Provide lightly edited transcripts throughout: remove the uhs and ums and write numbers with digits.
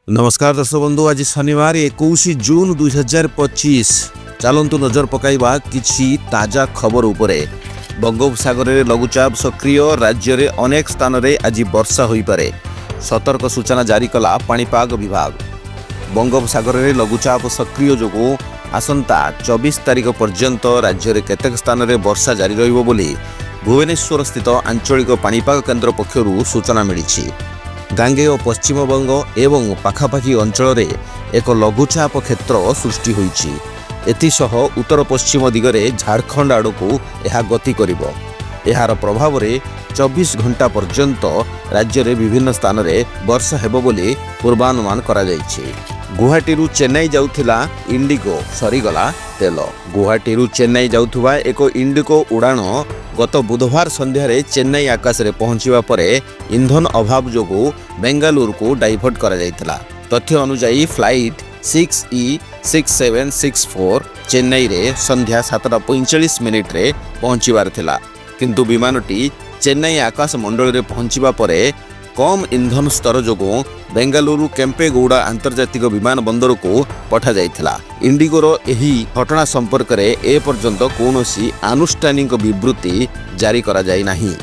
नमस्कार दर्शक बंधु, आज शनिवार 21 जून 2025। चलतु नजर पकाइबा किछि ताजा खबर उपरे। बंगोपसागर में लघुचाप सक्रिय, राज्य में अनेक स्थान में आज वर्षा हो पारे, सतर्क सूचना जारी कला पाणीपाग विभाग। बंगोपसागर में लघुचाप सक्रिय जोगु आसंता 24 तारिख पर्यंत राज्य में केतेक स्थान में वर्षा जारी रहिबो बोली भुवनेश्वर स्थित आंचलिक पाणीपाग केन्द्र पक्षरु सूचना मिली। गांगेय पश्चिमबंग एवं पाखापाखि अंचल में एक लघुचाप क्षेत्र सृष्टि होइछि। एथिसह उत्तर पश्चिम दिगरे झारखंड आड़कू यह गति करिबो। एहार प्रभाव में 24 घंटा पर्यंत राज्य में विभिन्न स्थान में वर्षा हेबो बोली पूर्वानुमान करा जाइछि। गुवाहाटी चेन्नई जाउथिला इंडिगो सरीगला तेल। गुवाहाटी चेन्नई जाउथुवा एक इंडिगो उड़ाण गत बुधवार संध्यारे चेन्नई आकाश में पहुंचवा परे इंधन अभाव जोगु बेंगालुरु को डाइवर्ट करा जाइथिला। तथ्य अनुसार फ्लाइट 6E6764 चेन्नई रे संध्या 7:45 रे पहुंचवार थिला, किंतु विमानटी चेन्नई आकाश मंडल रे पहुंचवा परे कम इंधन स्तर जोगु बेंगालुरु केम्पेगौड़ा अंतर्जातिक विमान बंदर को पठा जाइथिला। इंडिगोर एही घटना संपर्क में एपर्यंत कौनसी आनुष्ठानिक विवृत्ति जारी करा जाय नाही।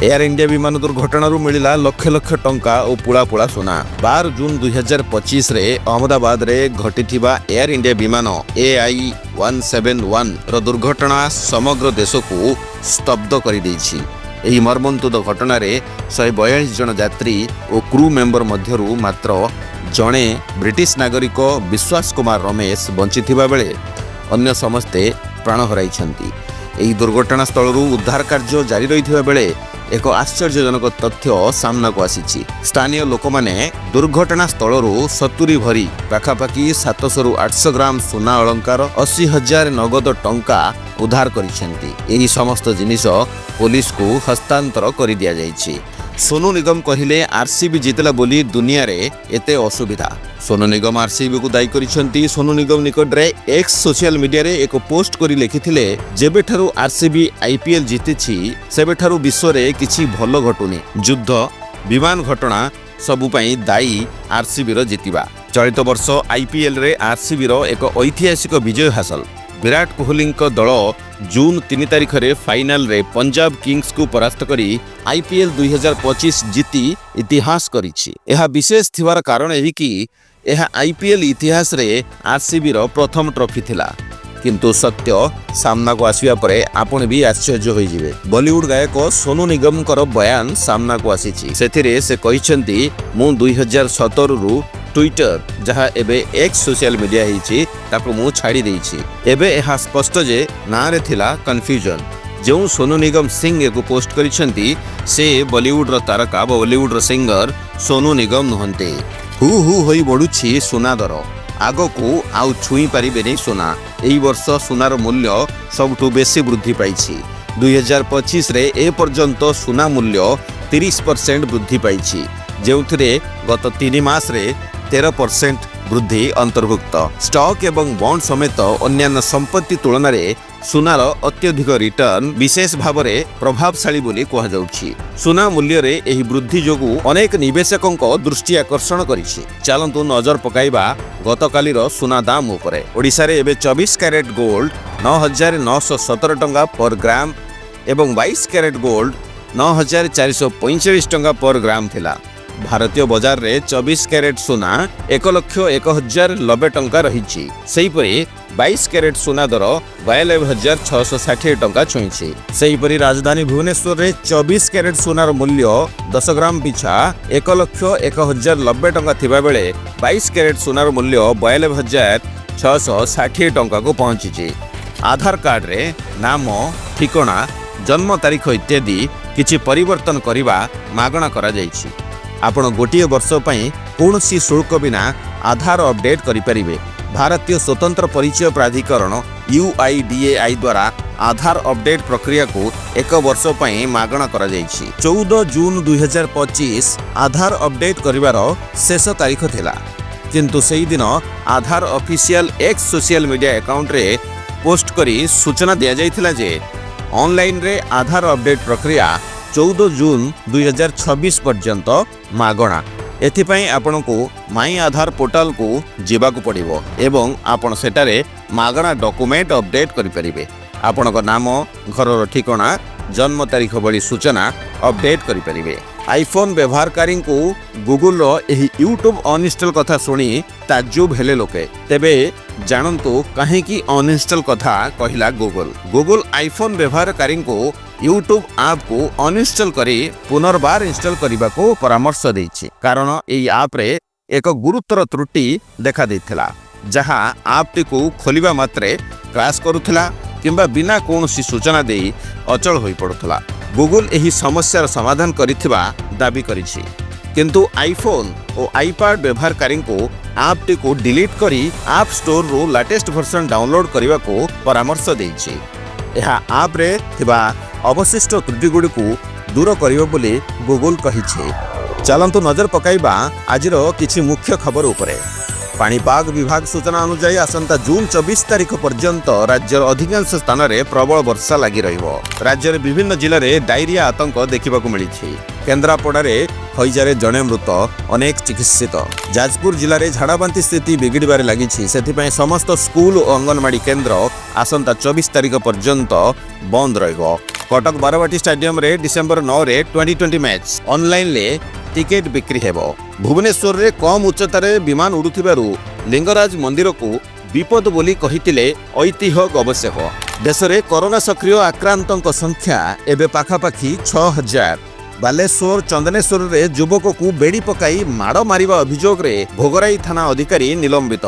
एयर इंडिया विमान दुर्घटना मिला लक्ष लक्ष टंका और पुला पुला सुना। 12 जून 2025 रे अहमदाबाद रे घटिथिबा एयर इंडिया विमान AI-171 रो दुर्घटना समग्र देश को स्तब्ध कर दैछि। एही मर्मन्तुद घटना रे 142 जन यात्री और क्रू मेंबर मध्यरु मात्र जणे ब्रिटिश नागरिक विश्वास कुमार रमेश बंचिथिबा बेले अन्य समस्ते प्राण हराइछन्ति। एही दुर्घटना स्थलरू उद्धार कार्य जारी रहिथिबा बेले एक आश्चर्यजनक तथ्य सामना को आसीछि। स्थानीय लोक माने दुर्घटना स्थलरू 70 भरी पाखापाखि 700 रु 800 ग्राम सोना अलंकार 80,000 नगद टंका उद्धार करिसेंति। एही समस्त जिनिस पुलिस को हस्तांतर कर दिया जाइछि। सोनू निगम कहिले आरसीबी जितला बोली दुनिया रे एते असुविधा। सोनू निगम आरसीबी को दायी करिसेंति। सोनू निगम निकट रे एक्स सोशल मीडिया रे एक पोस्ट करी लिखिथिले, जेबेठारु आरसीबी आईपीएल जीतिछि सेबेठारु विश्व रे किछि भलो घटुनी। युद्ध विमान घटना सबु पई दायी आरसीबी रो जितिबा। चलित वर्ष आईपीएल रे आरसीबी रो एक ऐतिहासिक विजय हासिल। विराट कोहली दल जून 3 तारिख रे फाइनल रे पंजाब किंग्स को परास्त करी आईपीएल 2025 जीति इतिहास करिछि। यह विशेष थिवार कारण एही कि यह आईपीएल इतिहास रे आरसीबी रो प्रथम ट्रॉफी थिला। किंतु सत्य सामना को आसिया परे आपण भी आश्चर्य होई जिवे। बॉलीवुड गायक सोनू निगम कर बयान सामना को आसीछि। सेथिरे से कहिसेंती मु 2017 रु ट्विटर जहाँ एबे एक्स सोशल मीडिया हिची ताको मु छाड़ी देइछि। एबे यह स्पष्ट जे ना रे थिला कन्फ्यूजन। जो सोनू निगम सिंह को पोस्ट करिसेंती से बॉलीवुड रो तारका बॉलीवुड रो सिंगर सोनू निगम नुहंते। हु होई बढुछि सोना दर, आगो को आउ छुई पारिबेनी सोना। एई वर्ष सोनार मूल्य सबठु बेसी वृद्धि पाइछि। 2025 रे ए पर्यंत सोना मूल्य 30% वृद्धि पाइछि, जेउथिरे गत 3 मास रे 13% वृद्धि अंतर्भुक्त। स्टॉक एवं बॉन्ड समेत अन्य संपत्ति तुलन में सुनार अत्यधिक रिटर्न विशेष भाव में प्रभावशाली बोली कहा जाउछि। सुना मूल्य रे एही वृद्धि जोगु अनेक निवेशकों दृष्टि आकर्षण करिछि। चलंतु नजर पकाइबा गतकालीर सुना दाम उपरे। ओडिशा रे एबे 24 कैरेट गोल्ड 9,917 टंका पर ग्राम एवं 22 कैरेट गोल्ड 9,445 टंका पर ग्राम थिला। भारतीय बाजार रे 24 कैरेट सोना 1,01,090 टंका रही। सेहीपरि 22 कैरेट सोना दर 42,660 टंका छुईछि। सेहीपरि राजधानी भुवनेश्वर रे 24 कैरेट सोनार मूल्य 10 ग्राम पिछा 1,01,090 टंका थिबा बेले 22 कैरेट सोनार मूल्य 42,660 टंका को पहुंची। आधार कार्ड रे नाम, ठिकाना, जन्म तारीख इत्यादि किछि परिवर्तन करिबा मागणा करा जाइछि। आपण गोटिए वर्ष पई कोनोसी शुल्क बिना आधार अपडेट करिपारिबे। भारतीय स्वतंत्र परिचय प्राधिकरण UIDAI द्वारा आधार अपडेट प्रक्रिया को 1 वर्ष पई मागणा करा जाइछि। 14 जून 2025 आधार अपडेट करिवार शेष तारीख थिला, किंतु सेही दिन Aadhaar official X social media account रे पोस्ट करी सूचना दिया जाइथिला जे ऑनलाइन रे आधार अपडेट प्रक्रिया 14 जून 2026 पर्यंत मागणा। एथिपाई आपनको माई आधार पोर्टाल को जीवाकू पड़िबो एवं आपण सेटारे मागणा डॉक्यूमेंट अपडेट करि परिबे। आपणक नाम, घरर ठिकाना, जन्म तारीख भली सूचना अपडेट करि परिबे। आईफोन व्यवहारकारी को गूगल रो एही यूट्यूब अनइंस्टॉल कथा सुनी ताज्जुब हेले लोके। तेबे जानंतु काहे की अनइंस्टॉल कथा कहिला गूगल। गूगल आईफोन व्यवहारकारी को यूट्यूब ऐप को अनइंस्टॉल करी पुनर्बार इंस्टॉल करने को परामर्श देछि, कारण एई ऐप रे एक गुरुतर त्रुटि देखा देथिला, जहां ऐप टी को खोलिबा मात्रे क्रैश करूथिला किंबा बिना कोनोसी सूचना देई अचल होई पड़ुथिला। गूगल एही समस्यार समाधान करिथिबा दाबी करिछि, किंतु आईफोन और आईपैड व्यवहारकारी को ऐप टी को डिलीट करी ऐप स्टोर रो लेटेस्ट वर्जन डाउनलोड करने को परामर्श देछि। यह ऐप रे थिबा अवशिष्ट त्रुटि गुडी को दूर करियो बोली गूगल कहिछि। चलंतु नजर पकाइबा आजिर किछि मुख्य खबर उपरे। पाणीपाग विभाग सूचना अनुसार आसंता जून 24 तारीख पर्यंत राज्यर अधिकांश स्थान में प्रबल वर्षा लगी रहिबो। राज्यर विभिन्न जिले में डायरिया आतंक देखा मिली। केन्द्रापड़ारे हईजारे जड़े मृत, अनेक चिकित्सित। जाजपुर जिले में झाड़ाबांती स्थिति बिगिड़बार लगी, से समस्त स्कूल और अंगनवाड़ी केन्द्र आसंता 24 तारीख पर्यंत बंद रहिबो। कटक बारवाटी स्टेडियम रे डिसेंबर 9 रे 2020 मैच ऑनलाइन ले टिकेट बिक्री हेबो। भुवनेश्वर रे कम उच्चतार विमान उड़ुथिबारु लिंगराज मंदिर को विपद बोली कहितिले ऐतिह्य गवेषक। देश में कोरोना सक्रिय आक्रांतों संख्या एबे पाखापाखि 6000। बालेश्वर चंदनेश्वर रे युवक को बेड़ी पकाई माड़ मारिबा अभियोग रे भोगराई थाना अधिकारी निलंबित।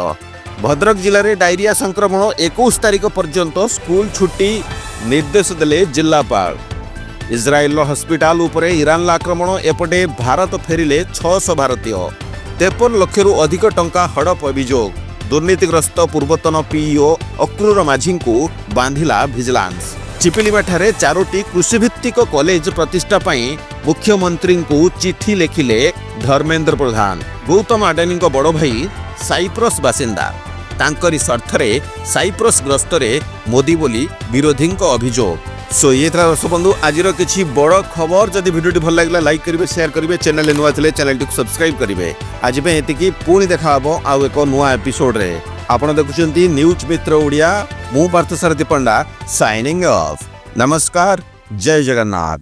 भद्रक जिले में डायरिया संक्रमण 21 तारीख पर्यंत स्कूल छुट्टी निर्देश देले जिल्लापाल। इस्राएल हस्पिटाल उपरे इरान आक्रमण, एपटे भारत फेरिले 600 भारतीय। 53 लाख रु अधिक टंका हड़प अभियोग। दुर्नीतिग्रस्त पूर्वतन पीईओ अक्रूर माझी को बांधिला विजिलेंस। चिपिलिमाठारे 4टी कृषिभित्तिक कॉलेज प्रतिष्ठा पई मुख्यमंत्री को चिठी लिखिले धर्मेंद्र प्रधान। गौतम अडानी बड़ भाई साइप्रस बासिंदा, तांकरी स्वार्थरे साइप्रस ग्रस्तरे मोदी बोली विरोधी अभियोग। सो ये दर्शक बंधु आज किसी बड़ खबर। जदि वीडियो भल लगे लाइक करेंगे, शेयर करेंगे, चैनल नुआ थे चैनल को सब्सक्राइब करेंगे। आज ये पुणी देखा आउ एक नुआ एपिसोड रे। आपण देखुछंती न्यूज मित्र ओडिया। मु पार्थसारथी पंडा साइनिंग ऑफ। नमस्कार, जय जगन्नाथ।